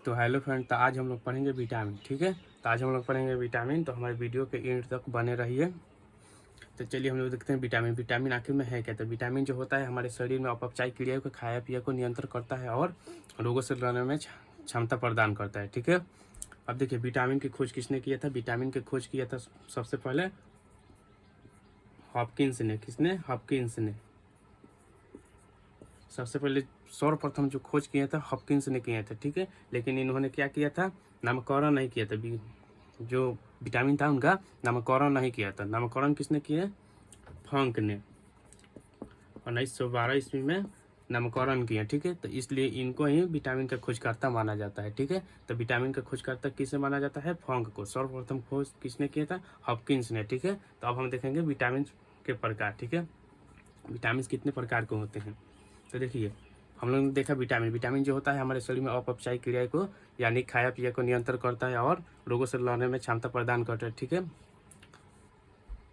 तो hello friend, तो आज हम लोग पढ़ेंगे विटामिन। ठीक है, तो आज हम लोग पढ़ेंगे विटामिन। तो हमारे वीडियो के एंड तक बने रहिए। तो चलिए हम लोग देखते हैं विटामिन। विटामिन आखिर में है क्या? तो विटामिन जो होता है हमारे शरीर में अपचायी क्रिया को, खाया पिया को नियंत्रण करता है और रोगों से लड़ने में क्षमता प्रदान करता है। ठीक है, अब देखिए विटामिन की खोज किसने किया था? विटामिन की खोज किया था सबसे पहले हॉपकिंस ने। किसने? हॉपकिंस ने। सबसे पहले सर्वप्रथम जो खोज किया था हॉपकिंस ने किया था। ठीक है, लेकिन इन्होंने क्या किया था? नामकरण नहीं किया था। जो विटामिन था उनका नामकरण नहीं किया था। नामकरण किसने किया? फंक ने 1912 ईस्वी में नामकरण किया। ठीक है, तो इसलिए इनको ही विटामिन का खोजकर्ता माना जाता है। ठीक है, तो विटामिन का खोजकर्ता किसे माना जाता है? फंक को। सर्वप्रथम खोज किसने किया था? हॉपकिंस ने। ठीक है, तो अब हम देखेंगे विटामिन के प्रकार। ठीक है, विटामिन कितने प्रकार के होते हैं? तो देखिए हम लोगों ने देखा विटामिन जो होता है हमारे शरीर में अपचायी क्रिया को यानी खाया पिया को नियंत्रण करता है और रोगों से लड़ने में क्षमता प्रदान करता है। ठीक है,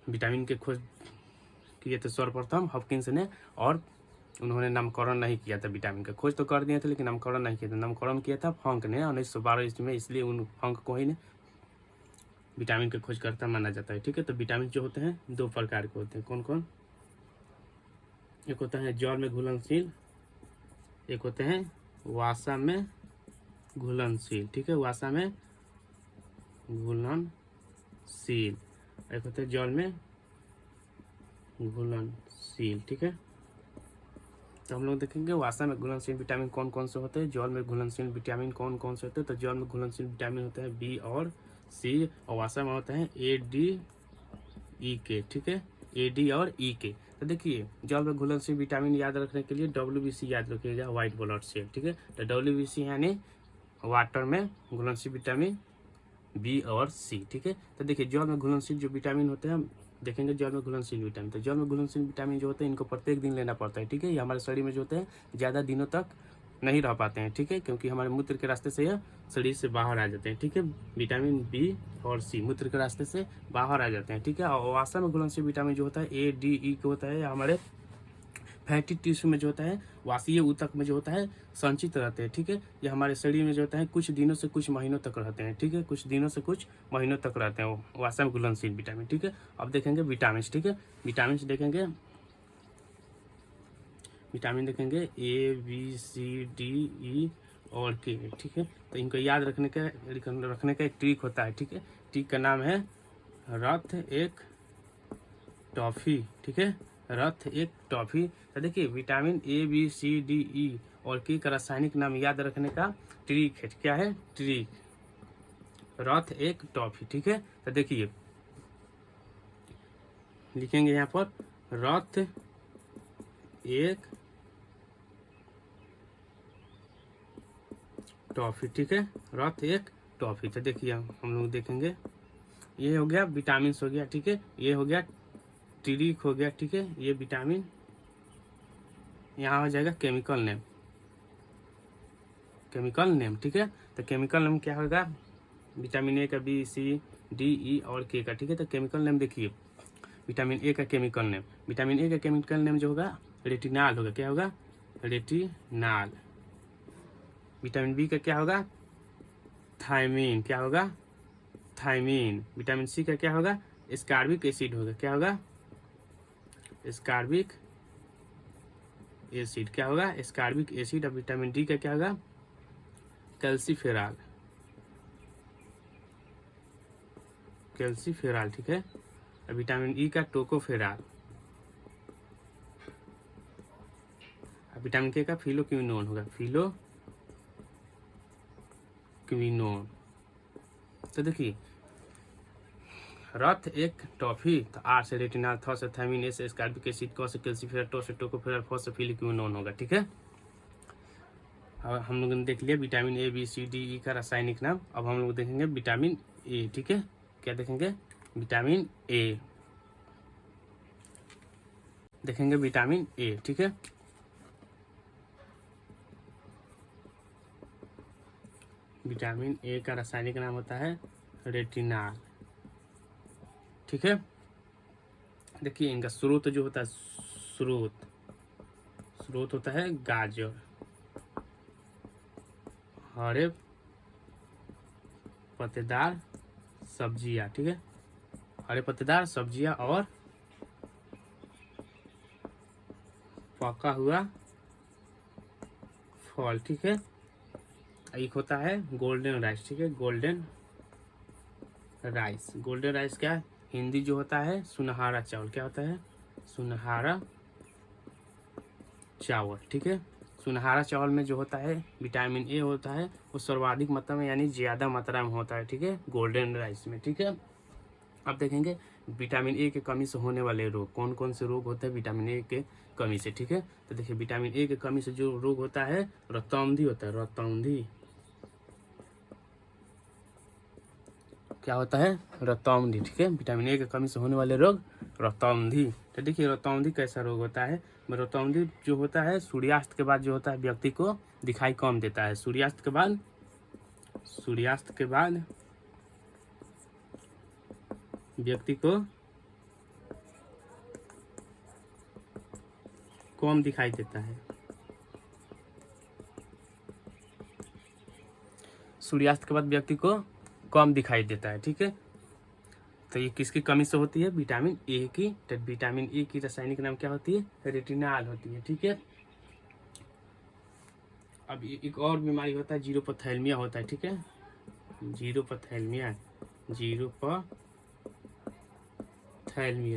विटामिन के खोज किए थे सर्वप्रथम हॉपकिंस ने और उन्होंने नामकरण नहीं किया था। विटामिन का खोज तो कर दिए थे लेकिन नामकरण नहीं किया था। नामकरण किया था फंक ने 1912 ईस्वी में, इसलिए उन फंक को ही विटामिन के खोजकर्ता माना जाता है। ठीक है, तो विटामिन जो होते हैं दो प्रकार के होते हैं। कौन कौन? एक होता है जल में घुलनशील, एक होते हैं वासा में घुलनशील। ठीक है, वासा में घुलनशील, एक होते हैं जल में घुलनशील। ठीक है, तो हम लोग देखेंगे वासा में घुलनशील विटामिन कौन कौन से होते हैं, जल में घुलनशील विटामिन कौन कौन से होते हैं। तो जल में घुलनशील विटामिन होते हैं बी और सी, और वासा में होते हैं ए डी ई के। ठीक है, ए डी और ई के। तो देखिए जल में घुलनशील विटामिन याद रखने के लिए WBC याद रखिएगा, व्हाइट ब्लड सेल। ठीक है, तो WBC यानी वाटर में घुलनशील विटामिन बी और सी। ठीक है, तो देखिए जल में घुलनशील जो विटामिन होते हैं हम देखेंगे जल में घुलनशील विटामिन। तो जल में घुलनशील विटामिन जो होते हैं इनको प्रत्येक दिन लेना पड़ता है। ठीक है, ये हमारे शरीर में जो होते हैं ज़्यादा दिनों तक नहीं रह पाते हैं। ठीक है, क्योंकि हमारे मूत्र के रास्ते से यह शरीर से बाहर आ जाते हैं। ठीक है, विटामिन बी और सी मूत्र के रास्ते से बाहर आ जाते हैं। ठीक है, और वासा में घुलनशील विटामिन जो होता है ए डी ई के होता है हमारे फैटी टिश्यू में जो होता है, वासीय ऊतक में जो होता है संचित रहते हैं। ठीक है, ये हमारे शरीर में जो होता है कुछ दिनों से कुछ महीनों तक रहते हैं। ठीक है, कुछ दिनों से कुछ महीनों तक रहते हैं वासा में घुलनशील विटामिन। ठीक है, अब देखेंगे विटामिन। ठीक है, विटामिन देखेंगे, विटामिन देखेंगे ए बी सी डी ई और के। ठीक है, तो इनको याद रखने का एक ट्रिक होता है। ठीक है, ट्रिक का नाम है रथ एक टॉफी। ठीक है, रथ एक टॉफी। तो देखिए vitamin A B C D E और के का रासायनिक नाम याद रखने का ट्रिक है। क्या है ट्रिक? रथ एक टॉफी। ठीक है, तो देखिए लिखेंगे यहाँ पर रथ एक टॉफी। ठीक है, रथ एक टॉफी। तो देखिए हम लोग देखेंगे ये हो गया विटामिन हो गया। ठीक है, ये हो गया ट्रिक हो गया। ठीक है, ये विटामिन यहाँ हो जाएगा केमिकल नेम, केमिकल नेम। ठीक है, तो केमिकल नेम क्या होगा? विटामिन ए का बी सी डी ई और के का। ठीक है, तो केमिकल नेम देखिए विटामिन ए का केमिकल नेम, विटामिन ए का केमिकल नेम जो होगा रेटिनाल होगा। क्या होगा? रेटिनाल। विटामिन बी का क्या होगा? थायमीन। क्या होगा? थायमीन। विटामिन सी का क्या होगा? एस्कॉर्बिक एसिड होगा। क्या होगा? Ascorbic acid. क्या होगा? Ascorbic acid. और विटामिन डी का क्या होगा? Calciferol, calciferol. ठीक है, और विटामिन ई का टोकोफेरॉल। और विटामिन के का फिलोक्विनोन होगा, फिलोक्विनोन। तो देखिए रथ एक टॉफी, तो आर से रेटिनाल, थ से थायमीन, ए से एस्कॉर्बिक एसिड, क से कैल्सीफेरॉल, टो से टोकोफेरॉल, फ से फिलोक्विनोन होगा। ठीक है, अब हम लोगों ने देख लिया vitamin A B C D E का रासायनिक नाम। अब हम लोग देखेंगे विटामिन ए। ठीक है, क्या देखेंगे? विटामिन ए देखेंगे, विटामिन ए। ठीक है, विटामिन ए का रासायनिक नाम होता है रेटिनाल। ठीक है, देखिए इनका स्रोत जो होता है, स्रोत होता है गाजर, हरे पत्तेदार सब्जियां, ठीक है, हरे पत्तेदार सब्जियां और पका हुआ फल, ठीक है। एक होता है गोल्डन राइस, ठीक है, गोल्डन राइस। गोल्डन राइस क्या है? हिंदी जो होता है सुनहरा चावल। क्या होता है? सुनहरा चावल, ठीक है। सुनहरा चावल में जो होता है विटामिन ए होता है, वो सर्वाधिक मात्रा में यानी ज़्यादा मात्रा में होता है, ठीक है, गोल्डन राइस में, ठीक है। अब देखेंगे विटामिन ए के कमी से होने वाले रोग, कौन कौन से रोग होते हैं विटामिन ए के कमी से, ठीक है। तो देखिए विटामिन ए के कमी से जो रोग होता है रतौंधी होता है, रतौंधी। क्या होता है? रतौंधी, ठीक है। विटामिन ए की कमी से होने वाले रोग रतौंधी। तो देखिए रतौंधी कैसा रोग होता है? रतौंधी जो होता है सूर्यास्त के बाद जो होता है व्यक्ति को दिखाई कम देता है। सूर्यास्त के बाद व्यक्ति को कम दिखाई देता है। सूर्यास्त के बाद व्यक्ति को कम दिखाई देता है, ठीक है। तो ये किसकी कमी से होती है? विटामिन ए की। तो विटामिन ए की रासायनिक नाम क्या होती है? रेटिनॉल होती है, ठीक है। अब एक और बीमारी होता है जीरोपथैल्मिया होता है, ठीक है। जीरोपथैल्मिया,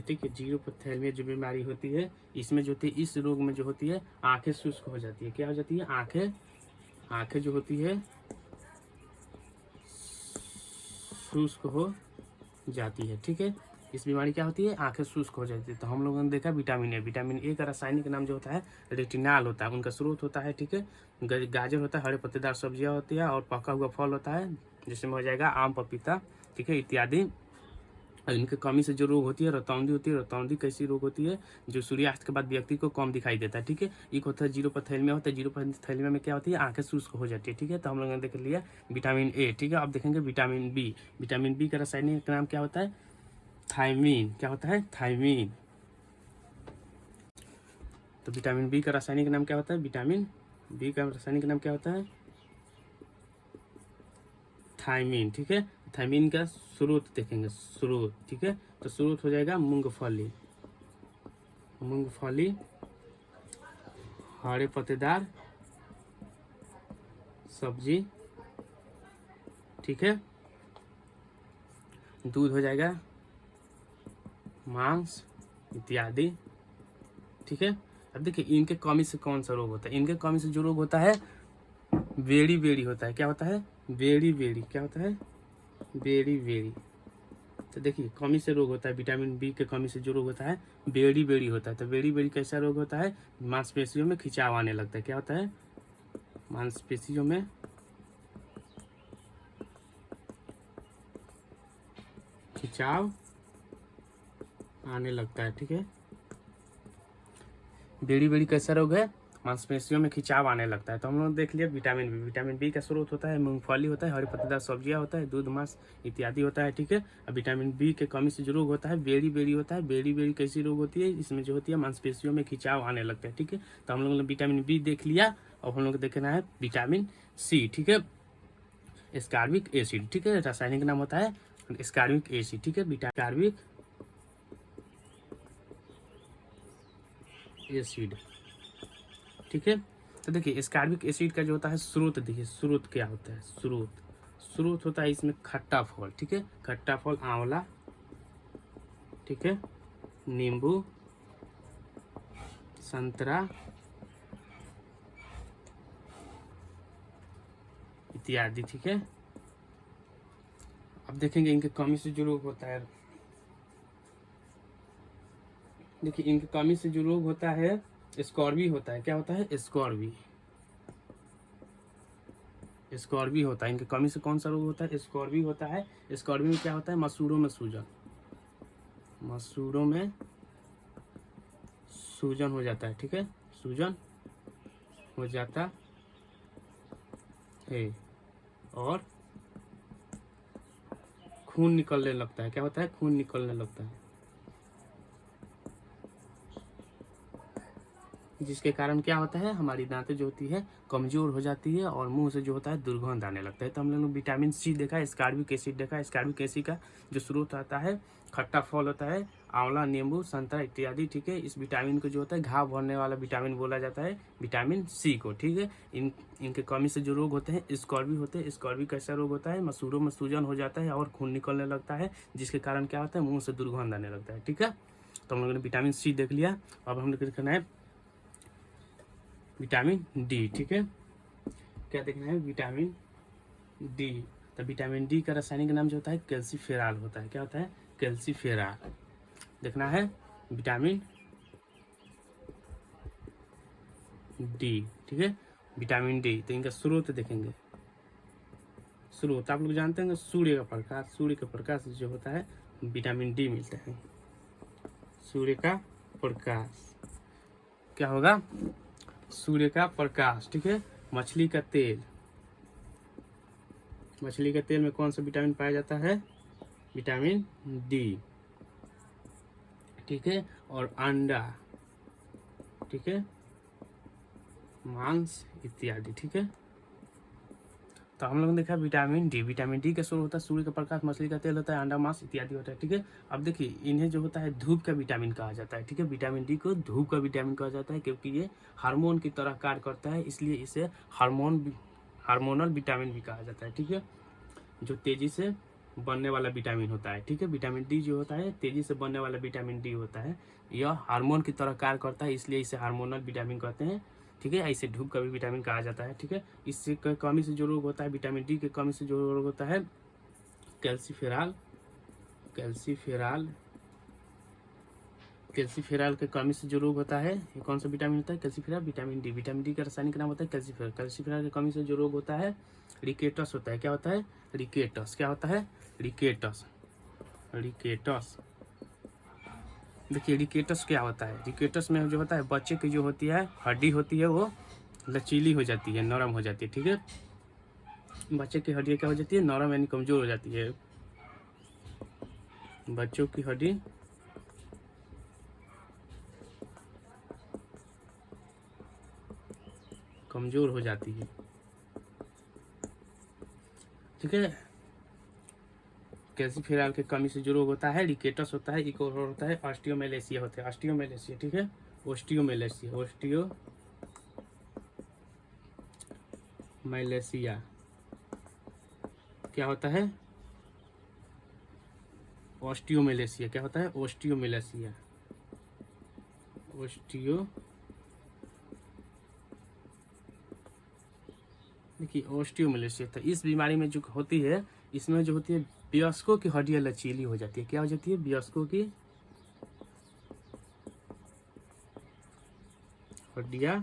ठीक है। जीरोपथैल्मिया जो बीमारी होती है इसमें जो होती है, इस रोग में जो होती है आंखें शुष्क हो जाती है। क्या हो जाती है? आंखें जो होती है शुष्क हो जाती है, ठीक है। इस बीमारी क्या होती है? आंखें शुष्क हो जाती है। तो हम लोगों ने देखा विटामिन ए का रासायनिक नाम जो होता है रेटिनॉल होता है। उनका स्रोत होता है, ठीक है, गाजर होता है, हरे पत्तेदार सब्जियां होती है और पका हुआ फल होता है, जिसमें हो जाएगा आम, पपीता, ठीक है, इत्यादि। इनके कमी से जो रोग होती है रतौंधी होती है। रतौंधी कैसी रोग होती है? जो सूर्यास्त के बाद व्यक्ति को कम दिखाई देता है, ठीक है। एक होता है जीरोपथैल्मिया होता है। जीरोपथैल्मिया में क्या होती है? आंखें शुष्क हो जाती है, ठीक है। तो हम लोगों ने देख लिया विटामिन ए, ठीक है। अब देखेंगे विटामिन बी। विटामिन बी का रासायनिक नाम क्या होता है? थायमीन। क्या होता है? थायमीन। तो विटामिन बी का रासायनिक नाम क्या होता है? विटामिन बी का रासायनिक नाम क्या होता है? थायमीन, ठीक है। थायमीन का स्रोत देखेंगे, स्रोत, ठीक है। तो स्रोत हो जाएगा मूंगफली, हरे पत्तेदार सब्जी, ठीक है। दूध हो जाएगा, मांस इत्यादि, ठीक है। अब देखिए इनके कमी से कौन सा रोग होता है? इनके कमी से जो रोग होता है बेड़ी होता है। क्या होता है? बेड़ी। क्या होता है? बेड़ी। तो देखिए कमी से रोग होता है, विटामिन बी के कमी से जो रोग होता है बेड़ी होता है। तो बेड़ी कैसा रोग होता है? मांसपेशियों में खिंचाव आने लगता है। क्या होता है? मांसपेशियों में खिंचाव आने लगता है, ठीक है। बेड़ी कैसा रोग है? मांसपेशियों में खिंचाव आने लगता है। तो हम लोग देख लिया विटामिन बी का स्रोत होता है मूंगफली होता है, हरी पत्तेदार सब्जियां होता है, दूध, मांस इत्यादि होता है, ठीक है। अब विटामिन बी के कमी से जो रोग होता है बेड़ी होता है। बेड़ी कैसी रोग होती है? इसमें जो होती है मांसपेशियों में खिंचाव आने लगता है, ठीक है। तो हम लोग ने विटामिन बी देख लिया। अब हम लोग को देखना है विटामिन सी, ठीक है, एस्कॉर्बिक एसिड, ठीक है। रासायनिक नाम होता है एस्कॉर्बिक एसिड, ठीक है। एस्कॉर्बिक एसिड, ठीक है। तो देखिए एस्कॉर्बिक एसिड का जो होता है स्रोत, देखिए स्रोत क्या होता है? स्रोत होता है इसमें खट्टा फल, ठीक है। खट्टा फल आंवला, ठीक है, नींबू, संतरा इत्यादि, ठीक है। अब देखेंगे इनके कमी से जो रोग होता है, देखिए इनके कमी से जो रोग होता है स्कॉर्बी होता है। क्या होता है? स्कॉर्बी होता है। इनके कमी से कौन सा रोग होता है? स्कॉर्बी होता है। स्कॉर्बी में क्या होता है? मसूड़ों में सूजन हो जाता है, ठीक है, सूजन हो जाता है और खून निकलने लगता है। क्या होता है? खून निकलने लगता है। जिसके कारण क्या होता है, हमारी दांतें जो होती है कमजोर हो जाती है और मुंह से जो होता है दुर्गंध आने लगता है। तो हम लोगों ने विटामिन सी देखा, स्कॉर्बिक एसिड देखा। स्कॉर्बिक एसिड का जो स्रोत आता है खट्टा फल होता है, आंवला, नींबू, संतरा इत्यादि। ठीक है, इस विटामिन को जो होता है घाव भरने वाला विटामिन बोला जाता है, विटामिन सी को। ठीक है, इनके कमी से जो रोग होते हैं स्कॉर्बी होते हैं। स्कॉर्बी कैसा रोग होता है, मसूड़ों में सूजन हो जाता है और खून निकलने लगता है, जिसके कारण क्या होता है, मुंह से दुर्गंध आने लगता है। ठीक है, तो हम लोगों ने विटामिन सी देख लिया। अब हम लोग देखना है विटामिन डी। ठीक है, क्या देखना है, विटामिन डी। तो विटामिन डी का रासायनिक नाम जो होता है कैल्सीफेरॉल होता है। क्या होता है, कैल्सीफेरॉल देखना है, विटामिन डी। ठीक है, विटामिन डी। तो इनका स्रोत देखेंगे, स्रोत आप लोग जानते हैं सूर्य का प्रकाश। सूर्य का प्रकाश जो होता है विटामिन डी मिलता है, सूर्य का प्रकाश। क्या होगा, सूर्य का प्रकाश। ठीक है, मछली का तेल, मछली के तेल में कौन सा विटामिन पाया जाता है, विटामिन डी। ठीक है, और अंडा, ठीक है, मांस इत्यादि। ठीक है, तो हम लोगों ने देखा विटामिन डी। विटामिन डी का स्रोत होता है सूर्य का प्रकाश, मछली का तेल होता है, अंडा, मांस इत्यादि होता है। ठीक है, अब देखिए इन्हें जो होता है धूप का विटामिन कहा जाता है। ठीक है, विटामिन डी को धूप का विटामिन कहा जाता है क्योंकि ये हार्मोन की तरह कार्य करता है, इसलिए इसे हार्मोनल विटामिन भी कहा जाता है। ठीक है, जो तेजी से बनने वाला विटामिन होता है। ठीक है, विटामिन डी जो होता है तेजी से बनने वाला विटामिन डी होता है, यह हार्मोन की तरह कार्य करता है, इसलिए इसे हार्मोनल विटामिन कहते हैं। ठीक है, ऐसे धूप का भी विटामिन कहा जाता है। ठीक है, इससे कमी से जो रोग होता है, विटामिन डी के कमी से जो रोग होता है कैल्सीफेरॉल, कैल्सीफेरॉल, कैल्सीफेरॉल के कमी से जो रोग होता है, ये कौन सा विटामिन होता है, calciferol, vitamin D. Vitamin D का रासायनिक नाम होता है कैल्सीफेरॉल। कैल्सीफेरॉल की कमी से जो रोग होता है रिकेटस होता है। क्या होता है, रिकेटस। क्या होता है, रिकेटस, रिकेटस। देखिए रिकेटस क्या होता है, रिकेटस में जो होता है बच्चे की जो होती है हड्डी होती है वो लचीली हो जाती है, नरम हो जाती है। ठीक है, बच्चे की हड्डी क्या हो जाती है, नरम यानी कमजोर हो जाती है। बच्चों की हड्डी कमजोर हो जाती है। ठीक है, कैल्सीफेरॉल के कमी से जो रोग होता है रिकेटस होता है, एक और होता है ऑस्टियोमेलेसिया होता है, ऑस्टियोमेलेसिया। ठीक है, ऑस्टियोमेलेसिया, ऑस्टियोमेलेसिया क्या होता है, ऑस्टियोमेलेसिया। क्या होता है, ऑस्टियोमेलेसिया, ऑस्टियो, देखिए ऑस्टियोमेलेसिया। तो इस बीमारी में जो होती है, इसमें जो होती है वयस्कों की हड्डियां लचीली हो जाती है। क्या हो जाती है, वयस्कों की हड्डियां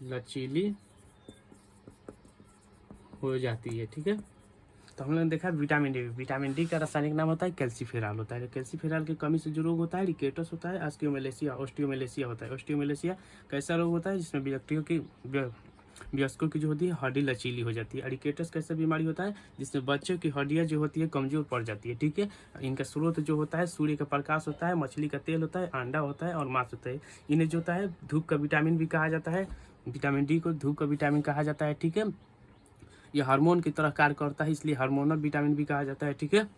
लचीली हो जाती है। ठीक है, तो हम लोगों ने देखा विटामिन डी। विटामिन डी का रासायनिक नाम होता है कैल्सीफेरॉल होता है। कैल्सीफेरॉल की कमी से जो रोग होता है रिकेटस होता है, ऑस्टियोमेलेसिया, ऑस्टियोमेलेसिया होता है। ऑस्टियोमेलेसिया कैसा रोग होता है, जिसमें व्यक्तियों की वयस्कों की जो होती है हड्डी लचीली हो जाती है। रिकेटस कैसा बीमारी होता है, जिसमें बच्चों की हड्डियां जो होती है कमजोर पड़ जाती है। ठीक है, इनका स्रोत जो होता है सूर्य का प्रकाश होता है, मछली का तेल होता है, अंडा होता है और मांस होता है। इन्हें जो होता है धूप का विटामिन भी कहा जाता है, विटामिन डी को धूप का विटामिन कहा जाता है। ठीक है, यह हार्मोन की तरह कार्य करता है, इसलिए हार्मोनल विटामिन भी कहा जाता है। ठीक है,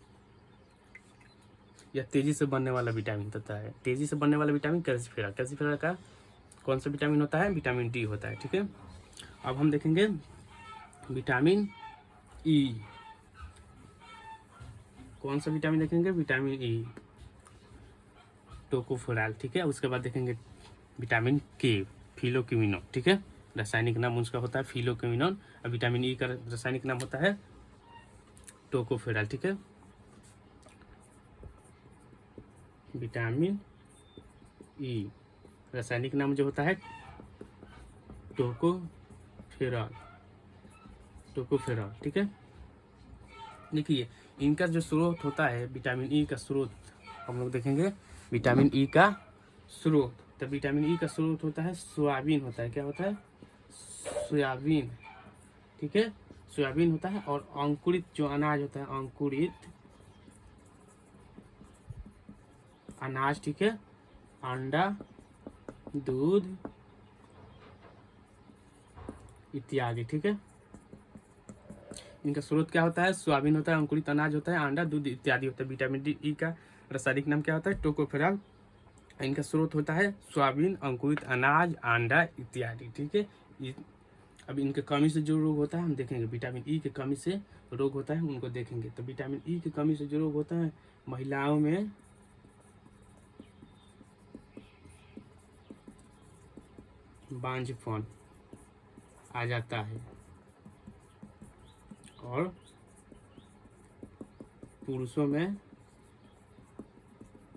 यह तेजी से बनने वाला विटामिन होता है। तेजी से बनने वाला विटामिन कैल्सीफेरॉल। कैल्सीफेरॉल का कौन सा विटामिन होता है, विटामिन डी होता है। ठीक है, अब हम देखेंगे विटामिन ई। कौन सा विटामिन देखेंगे, विटामिन ई, टोकोफेरॉल। ठीक है, उसके बाद देखेंगे विटामिन के, फिलोक्विनोन। ठीक है, रासायनिक नाम उसका होता है फिलोक्विनोन। और विटामिन ई का रासायनिक नाम होता है टोकोफेरॉल। ठीक है, विटामिन ई रासायनिक नाम जो होता है टोकोफेरॉल, टोकोफेरॉल। ठीक है, देखिए इनका जो स्रोत होता है विटामिन ई का स्रोत हम लोग देखेंगे, विटामिन ई का स्रोत। तो विटामिन ई का स्रोत होता है सोयाबीन होता है। क्या होता है, सोयाबीन। ठीक है, सोयाबीन होता है और अंकुरित जो अनाज होता है, अंकुरित अनाज। ठीक है, अंडा, दूध इत्यादि। ठीक है, इनका स्रोत क्या होता है? सोयाबीन होता है, अंकुरित अनाज होता है, अंडा, दूध इत्यादि होता है। विटामिन डी ई का रासायनिक नाम क्या होता है? टोकोफेरॉल। इनका स्रोत होता है सोयाबीन, अंकुरित अनाज, अंडा इत्यादि। ठीक है, अब इनके कमी से जो रोग होता है हम देखेंगे। विटामिन ई की कमी से रोग होता है उनको देखेंगे। तो विटामिन ई की कमी से जो रोग होता है महिलाओं में बांझपन आ जाता है और पुरुषों में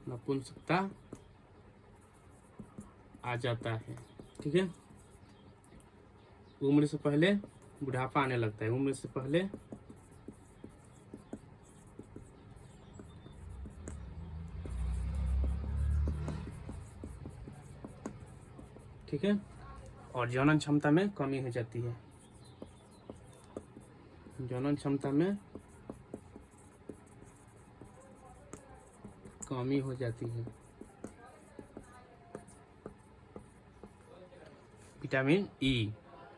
नपुंसकता आ जाता है। ठीक है, उम्र से पहले बुढ़ापा आने लगता है। उम्र से पहले ठीक है, और जनन क्षमता में कमी हो जाती है। जनन क्षमता में कमी हो जाती है। विटामिन ई,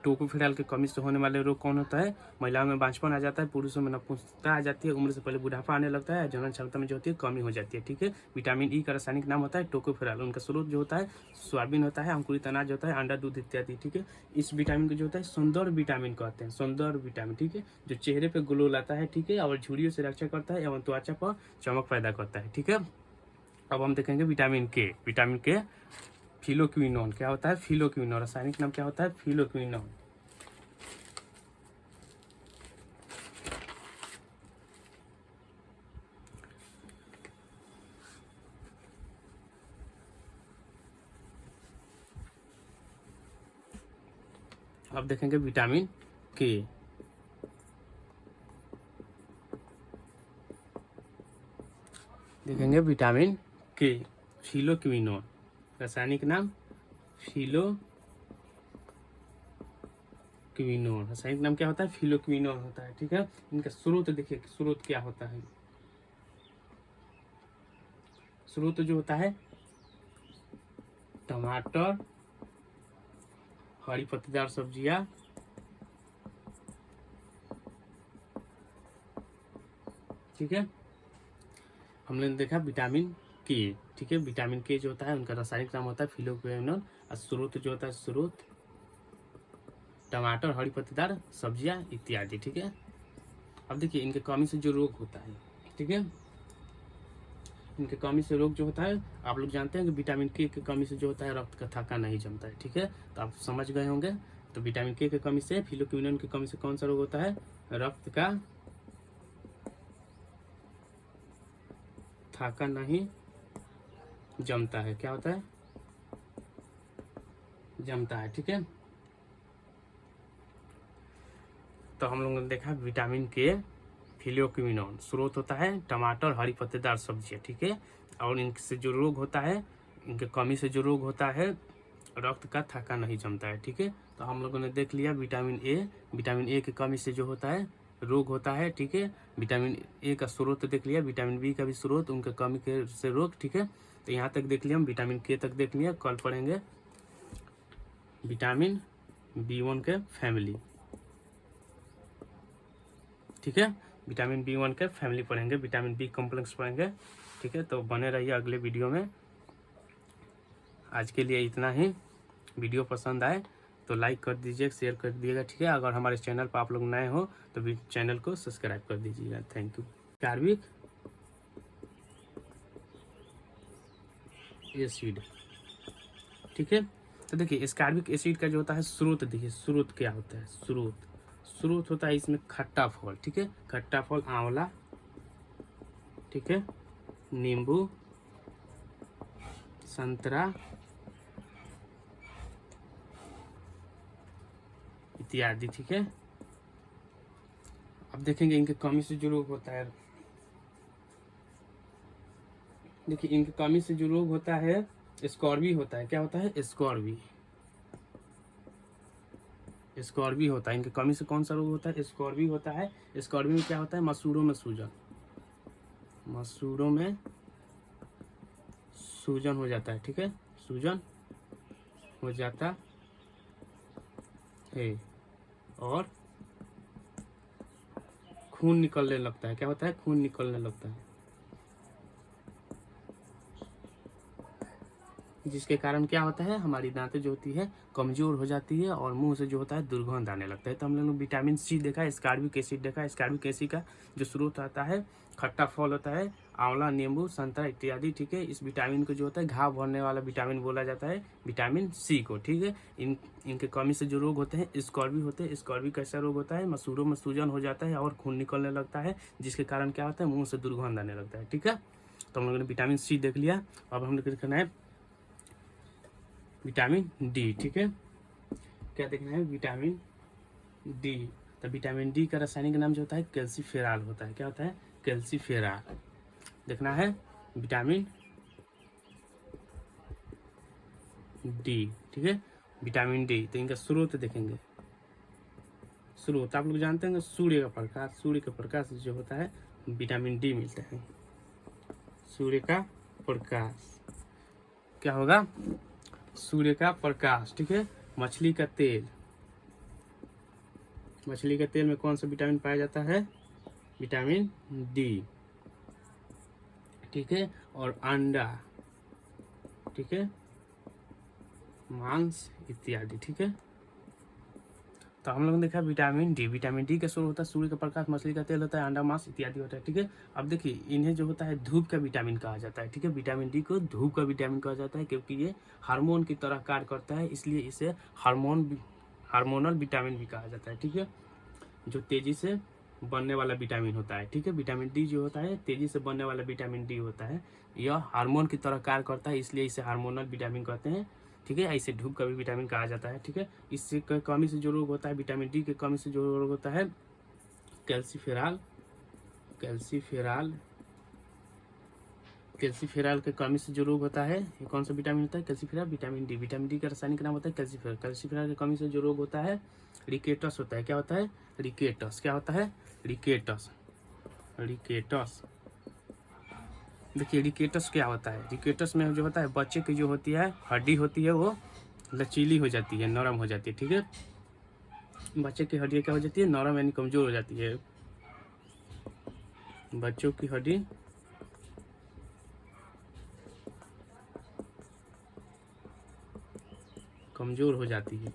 टोकोफेरॉल की कमी से होने वाले रोग कौन होता है? महिलाओं में बांझपन आ जाता है, पुरुषों में नपुंसकता आ जाती है, उम्र से पहले बुढ़ापा आने लगता है, जनन क्षमता में जो होती है कमी हो जाती है। ठीक है, विटामिन ई का रासायनिक नाम होता है टोकोफेरॉल। उनका स्रोत जो होता है सोयाबीन होता है, अंकुरित अनाज होता है, अंडा, दूध इत्यादि। ठीक है, इस विटामिन को जो होता है सौंदर्य विटामिन कहते हैं। सौंदर्य विटामिन, ठीक है, जो चेहरे पे ग्लो लाता है। ठीक है, और झुर्रियों से रक्षा करता है एवं त्वचा पर चमक पैदा करता है। ठीक है, अब हम देखेंगे विटामिन के। विटामिन के फिलोक्विनोन क्या होता है? फिलोक्विनोन रासायनिक नाम क्या होता है? फिलोक्विनोन। अब देखेंगे विटामिन के। देखेंगे विटामिन के, फिलोक्विनोन रासायनिक नाम फिलोक्विनोन। रासायनिक नाम क्या होता है? फिलोक्विनोन होता है। ठीक है, इनका स्रोत देखिए, स्रोत क्या होता है? स्रोत जो होता है टमाटर, हरी पत्तेदार सब्जियां, ठीक है, हमने देखा विटामिन के। ठीक है, विटामिन के जो होता है उनका रासायनिक नाम होता है फिलोक्विनोन। और स्रोत जो होता है स्रोत टमाटर, हरी पत्तेदार सब्जियां इत्यादि। ठीक है, अब देखिए इनके कमी से जो रोग होता है। ठीक है, इनके कमी से रोग जो होता है, आप लोग जानते हैं कि विटामिन के की कमी से जो होता है रक्त का थक्का नहीं जमता है। ठीक है, तो आप समझ गए होंगे। तो विटामिन के की कमी से, फिलोक्विनोन की कमी से कौन सा रोग होता है? रक्त का थक्का नहीं जमता है। क्या होता है? जमता है। ठीक है, तो हम लोगों ने देखा विटामिन के फिलोक्विनोन स्रोत होता है टमाटर, हरी पत्तेदार सब्जियां। ठीक है, और इनसे जो रोग होता है, इनके कमी से जो रोग होता है रक्त का थक्का नहीं जमता है। ठीक है, तो हम लोगों ने देख लिया विटामिन ए। विटामिन ए की कमी से जो होता है रोग होता है। ठीक है, विटामिन ए का स्रोत देख लिया, विटामिन बी का भी स्रोत, उनके कमी के से रोग। ठीक है, तो यहाँ तक देख लिया हम, विटामिन के तक देख लिया। कल पढ़ेंगे विटामिन B1 के फैमिली। ठीक है, विटामिन B1 के फैमिली पढ़ेंगे, विटामिन बी कॉम्प्लेक्स पढ़ेंगे। ठीक है, तो बने रहिए अगले वीडियो में। आज के लिए इतना ही। वीडियो पसंद आए तो लाइक कर दीजिए, शेयर कर दीजिएगा। ठीक है, अगर हमारे चैनल पर आप लोग नए हो तो भी चैनल को सब्सक्राइब कर दीजिएगा। Thank you. कार्बिक एसिड, ठीक है, तो देखिए एस्कॉर्बिक एसिड का जो होता है स्रोत, देखिए स्रोत क्या होता है? स्रोत होता है इसमें खट्टा फल। ठीक है, खट्टा फल आंवला, ठीक है, नींबू, संतरा इत्यादि। ठीक है, अब देखेंगे इनके कमी से जो रोग होता है। देखिए इनकी कमी से जो रोग होता है स्कॉर्बी होता है। क्या होता है? स्कॉर्बी होता है। इनकी कमी से कौन सा रोग होता है? स्कॉर्बी होता है। स्कॉर्बी में क्या होता है? मसूड़ों में सूजन, मसूड़ों में सूजन हो जाता है, ठीक है, सूजन हो जाता है और खून निकलने लगता है। क्या होता है? खून निकलने लगता है, जिसके कारण क्या होता है, हमारी दांतें जो होती है कमजोर हो जाती है और मुंह से जो होता है दुर्गंध आने लगता है। तो हम लोगों ने विटामिन सी देखा, स्कॉर्बिक एसिड देखा। स्कॉर्बिक एसिड का जो स्रोत आता है खट्टा फल होता है, आंवला, नींबू, संतरा इत्यादि, ठीक है। इस विटामिन को जो होता है घाव भरने वाला विटामिन बोला जाता है, विटामिन सी को, ठीक है। इनके कमी से जो रोग होते हैं स्कॉर्बी होते हैं। स्कॉर्बी कैसा रोग होता है? मसूड़ों में सूजन हो जाता है और खून निकलने लगता है, जिसके कारण क्या होता है, मुंह से दुर्गंध आने लगता है, ठीक है। तो हम लोगों ने विटामिन सी देख लिया। अब हम लोग देखना है विटामिन डी, ठीक है। क्या देखना है? Vitamin D. तो विटामिन डी का रासायनिक नाम जो होता है कैल्सीफेरॉल होता है। क्या होता है? कैल्सीफेरॉल देखना है, विटामिन डी, ठीक है। विटामिन डी, तो इनका स्रोत देखेंगे। स्रोत आप लोग जानते हैं सूर्य का प्रकाश। सूर्य का प्रकाश जो होता है विटामिन डी मिलता है। सूर्य का प्रकाश क्या होगा? सूर्य का प्रकाश, ठीक है। मछली का तेल, मछली के तेल में कौन सा विटामिन पाया जाता है? विटामिन डी, ठीक है। और अंडा, ठीक है, मांस इत्यादि, ठीक है। तो हम लोगों ने देखा विटामिन डी। विटामिन डी का स्रोत होता है सूर्य का प्रकाश, मछली का तेल होता है, अंडा, मांस इत्यादि होता है, ठीक है। अब देखिए इन्हें जो होता है धूप का विटामिन कहा जाता है, ठीक है। विटामिन डी को धूप का विटामिन कहा जाता है क्योंकि ये हार्मोन की तरह कार्य करता है, इसलिए इसे हार्मोनल विटामिन भी कहा जाता है, ठीक है। जो तेजी से बनने वाला विटामिन होता है, ठीक है। विटामिन डी जो होता है तेजी से बनने वाला विटामिन डी होता है। यह हार्मोन की तरह कार्य करता है, इसलिए इसे हार्मोनल विटामिन कहते हैं, ठीक है। ऐसे धूप का भी विटामिन कहा जाता है, ठीक है। इससे कमी से जो रोग होता है, विटामिन डी के कमी से जो रोग होता है कैल्सीफेरॉल, कैल्सीफेरॉल कैल्सीफेरॉल के कमी से जो रोग होता है, ये कौन सा विटामिन होता है? Calciferol. Vitamin D, vitamin D का रासायनिक नाम होता है कैल्सीफेरॉल। कैल्सीफेरॉल की कमी से जो रोग होता है रिकेटस होता है। क्या होता है? रिकेटस। क्या होता है? Rickets, rickets. देखिए रिकेटस क्या होता है? रिकेटस में जो होता है बच्चे की जो होती है हड्डी होती है वो लचीली हो जाती है, नरम हो जाती है, ठीक है। बच्चे की हड्डी क्या हो जाती है? नरम यानी कमजोर हो जाती है। बच्चों की हड्डी कमजोर हो जाती है,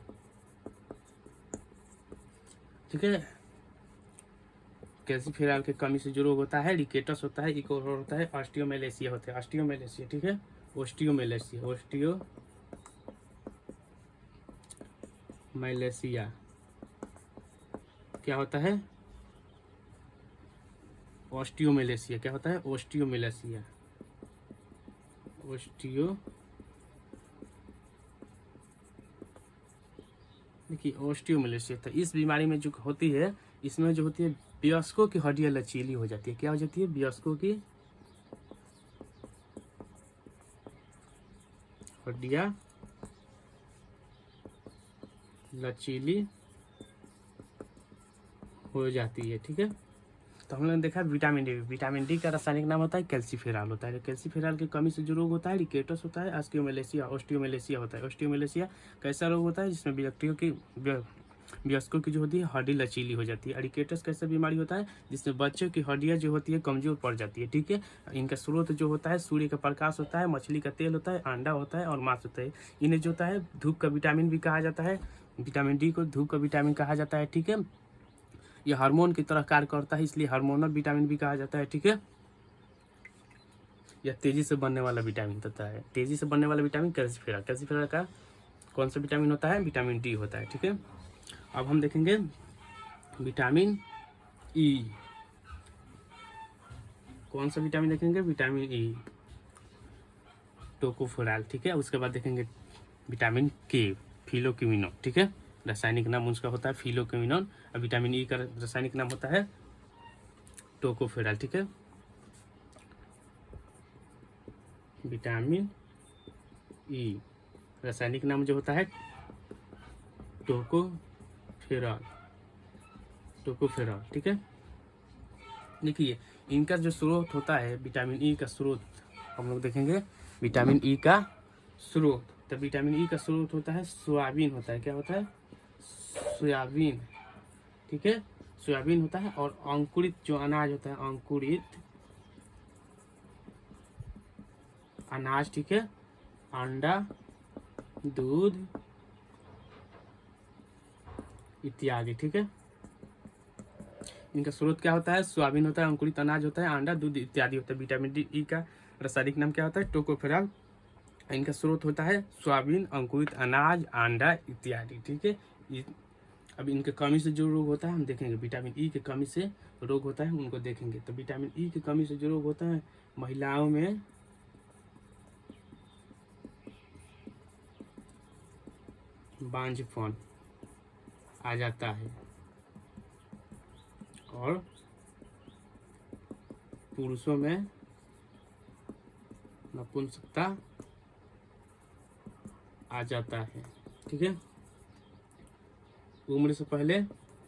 ठीक है। कैल्सीफेरॉल के कमी से जो रोग होता है रिकेटस होता है, एक और होता है ऑस्टियोमेलेसिया होता है। ऑस्टियोमेलेसिया, ठीक है। ऑस्टियोमेलेसिया, ऑस्टियोमेलेसिया क्या होता है? ऑस्टियोमेलेसिया क्या होता है? ऑस्टियोमेलेसिया, ऑस्टियो देखिए ऑस्टियोमेलेसिया। तो इस बीमारी में जो होती है, इसमें जो होती है वयस्कों की हड्डियां लचीली हो जाती है। क्या हो जाती है? वयस्कों की हड्डियां लचीली हो जाती है, ठीक है। तो हम लोगों ने देखा विटामिन डी। विटामिन डी का रासायनिक नाम होता है कैल्सीफेरॉल होता है। कैल्सीफेरॉल की कमी से जो रोग होता है रिकेटस होता है, ऑस्टियोमेलेसिया, ऑस्टियोमेलेसिया होता है। ऑस्टियोमेलेसिया कैसा रोग होता है? जिसमें व्यक्तियों की वयस्कों की जो होती है हड्डी लचीली हो जाती है। रिकेटस कैसा बीमारी होता है? जिसमें बच्चों की हड्डियां जो होती है कमजोर पड़ जाती है, ठीक है। इनका स्रोत जो होता है सूर्य का प्रकाश होता है, मछली का तेल होता है, अंडा होता है और मांस होता है। इन्हें जो होता है धूप का विटामिन भी कहा जाता है। विटामिन डी को धूप का विटामिन कहा जाता है, ठीक है। यह हार्मोन की तरह कार्य करता है, इसलिए हार्मोनल विटामिन भी कहा जाता है, ठीक है। यह तेजी से बनने वाला विटामिन होता है। तेजी से बनने वाला विटामिन कैल्सीफेरॉल। कैल्सीफेरॉल का कौन सा विटामिन होता है? विटामिन डी होता है, ठीक है। अब हम देखेंगे विटामिन ई। कौन सा विटामिन देखेंगे? विटामिन ई, टोकोफेरॉल, ठीक है। उसके बाद देखेंगे विटामिन के, फिलोक्विनोन, ठीक है। रासायनिक नाम उसका होता है फिलोक्विनोन। और विटामिन ई का रासायनिक नाम होता है टोकोफेरॉल, ठीक है। विटामिन ई रासायनिक नाम जो होता है टोकोफेरॉल, टोकोफेरॉल, ठीक है। देखिए इनका जो स्रोत होता है विटामिन ई का स्रोत हम लोग देखेंगे विटामिन ई का स्रोत, तो विटामिन ई का स्रोत होता है सोयाबीन होता है। क्या होता है? सोयाबीन, ठीक है, सोयाबीन होता है। और अंकुरित जो अनाज होता है, अंकुरित अनाज, ठीक है, अंडा, दूध इत्यादि, ठीक है। इनका स्रोत क्या होता है? सोयाबीन होता है, अंकुरित अनाज होता है, अंडा, दूध इत्यादि होता है। विटामिन डी ई का रासायनिक नाम क्या होता है? टोकोफेरॉल। इनका स्रोत होता है सोयाबीन, अंकुरित अनाज, अंडा इत्यादि, ठीक है। अब इनके कमी से जो रोग होता है हम देखेंगे। विटामिन ई की कमी से रोग होता है उनको देखेंगे। तो विटामिन ई की कमी से जो रोग होता है, महिलाओं में बांझपन आ जाता है और पुरुषों में नपुंसकता आ जाता है, ठीक है। उम्र से पहले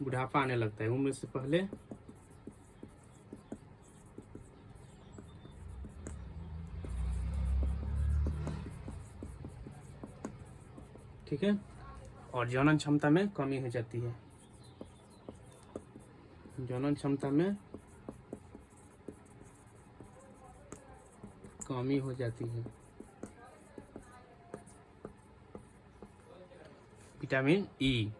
बुढ़ापा आने लगता है, उम्र से पहले ठीक है। और जनन क्षमता में कमी हो जाती है, जनन क्षमता में कमी हो जाती है। विटामिन ई,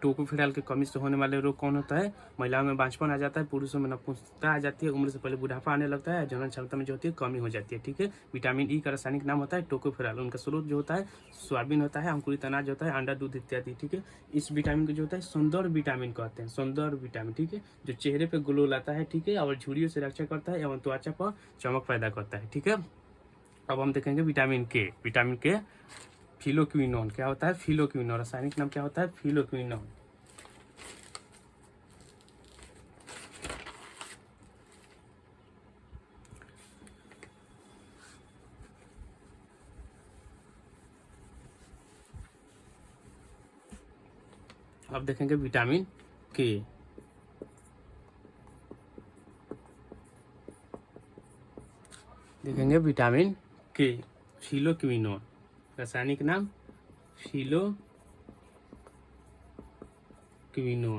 टोकोफेरॉल की कमी से होने वाले रोग कौन होता है? महिलाओं में बांझपन आ जाता है, पुरुषों में नपुंसकता आ जाती है, उम्र से पहले बुढ़ापा आने लगता है, जनन क्षमता में जो होती है कमी हो जाती है, ठीक है। विटामिन ई का रासायनिक नाम होता है टोकोफेरॉल। उनका स्रोत जो होता है सोयाबीन होता है, अंकुरित अनाज होता है, अंडा, दूध इत्यादि, ठीक है। इस विटामिन को जो होता है सौंदर्य विटामिन कहते हैं, सौंदर्य विटामिन, ठीक है, जो चेहरे पे ग्लो लाता है, ठीक है, और झुर्रियों से रक्षा करता है एवं त्वचा पर चमक पैदा करता है, ठीक है। अब हम देखेंगे विटामिन के। विटामिन के फिलोक्विनोन क्या होता है? फिलोक्विनोन, रासायनिक नाम क्या होता है? फिलोक्विनोन। अब देखेंगे विटामिन के। देखेंगे विटामिन के, फिलोक्विनोन, रासायनिक नाम फिलोक्विनोन,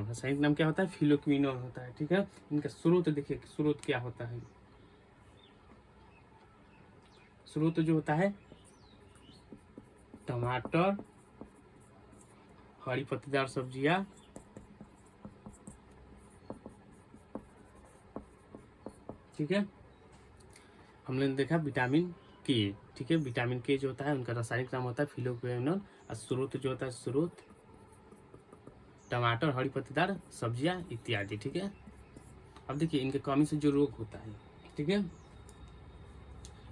रासायनिक नाम क्या होता है? फिलोक्विनोन होता है, ठीक है। इनका स्रोत देखिए, स्रोत क्या होता है? स्रोत जो होता है टमाटर, हरी पत्तेदार सब्जियां, ठीक है। हमने देखा विटामिन के, ठीक है। विटामिन के जो होता है उनका रासायनिक नाम होता है फिलोक्विनोन। और स्रोत जो होता है स्रोत टमाटर, हरी पत्तेदार सब्जियां इत्यादि, ठीक है। अब देखिए इनके कमी से जो रोग होता है, ठीक है,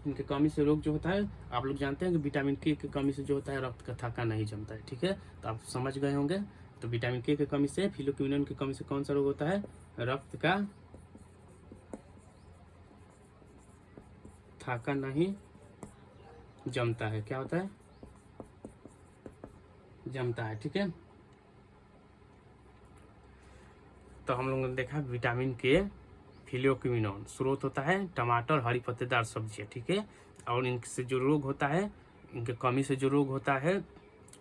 इनके कमी से रोग जो होता है, आप लोग जानते हैं कि विटामिन के की कमी से जो होता है रक्त का थक्का नहीं जमता है, ठीक है। तो आप समझ गए होंगे। तो विटामिन के की कमी से, फिलोक्विनोन की कमी से कौन सा रोग होता है? रक्त का थक्का नहीं जमता है। क्या होता है? जमता है, ठीक है। तो हम लोगों ने देखा विटामिन के फिलोक्विनोन, स्रोत होता है टमाटर, हरी पत्तेदार सब्जियां, ठीक है। और इनसे जो रोग होता है, इनके कमी से जो रोग होता है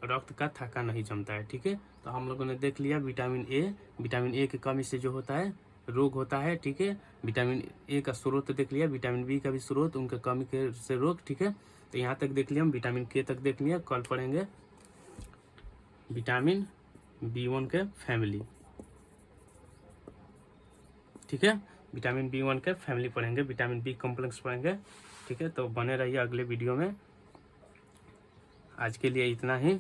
रक्त का थक्का नहीं जमता है, ठीक है। तो हम लोगों ने देख लिया विटामिन ए। विटामिन ए की कमी से जो होता है रोग होता है, ठीक है। विटामिन ए का स्रोत देख लिया, विटामिन बी का भी स्रोत, उनके कमी के से रोग, ठीक है। तो यहाँ तक देख लिया हम, विटामिन के तक देख लिया। कल पढ़ेंगे विटामिन B1 के फैमिली, ठीक है। विटामिन B1 के फैमिली पढ़ेंगे, विटामिन बी कॉम्प्लेक्स पढ़ेंगे, ठीक है। तो बने रहिए अगले वीडियो में। आज के लिए इतना ही।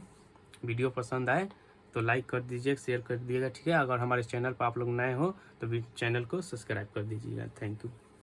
वीडियो पसंद आए तो लाइक कर दीजिए, शेयर कर दीजिएगा, ठीक है। अगर हमारे चैनल पर आप लोग नए हो तो भी चैनल को सब्सक्राइब कर दीजिएगा। Thank you.